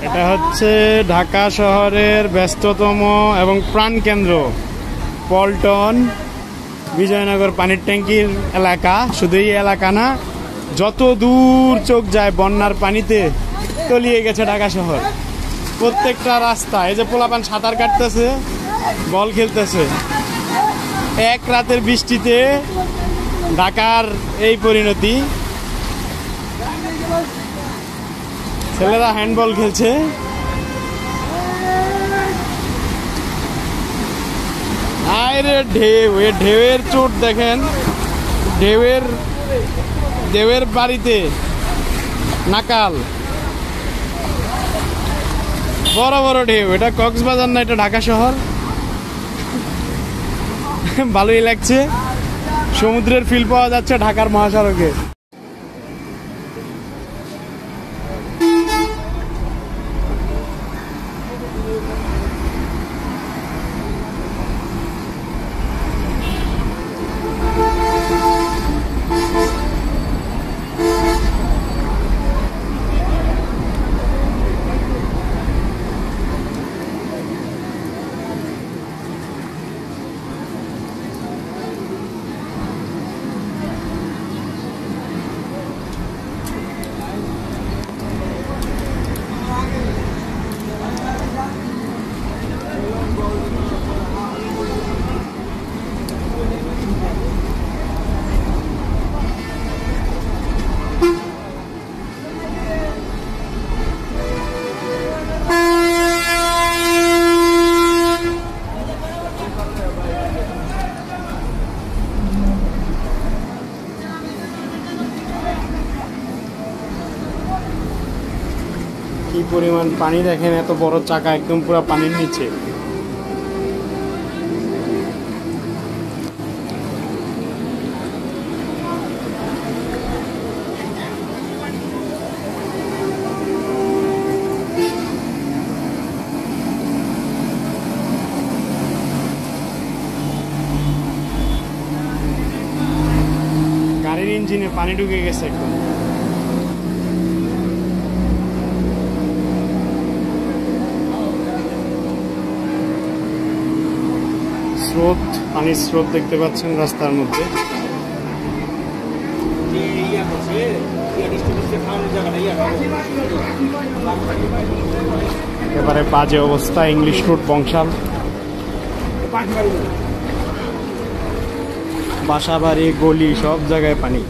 এটা হচ্ছে ঢাকা শহরের ব্যস্ততম এবং প্রাণকেন্দ্র পল্টন বিজয়নগর পানির ট্যাঙ্কির এলাকা। শুধু এই এলাকা না, যত দূর চোখ যায় বন্যার পানিতে তলিয়ে গেছে ঢাকা শহর। প্রত্যেকটা রাস্তা, এই যে পোলাপান সাঁতার কাটতেছে, বল খেলতেছে। এক রাতের বৃষ্টিতে ঢাকার এই পরিণতি। ছেলেরা হ্যান্ডবল খেলছে। আরে ঢেউ, এ ঢেউয়ের চোট দেখেন। ঢেউয়ের বাড়িতে নাকাল, বড় বড় ঢেউ। এটা কক্সবাজার না, এটা ঢাকা শহর। ভালোই লাগছে, সমুদ্রের ফিল পাওয়া যাচ্ছে ঢাকার মহাসড়কে। কি পরিমাণ পানি দেখেন, এত বড় চাকা একদম পুরো পানির নিচে। গাড়ির ইঞ্জিনে পানি ঢুকে গেছে একদম। স্রোত, পানির স্রোত দেখতে পাচ্ছেন রাস্তার মধ্যে। একেবারে বাজে অবস্থা। ইংলিশ রোড, বংশাল, বাসাবাড়ি, গলি, সব জায়গায় পানি।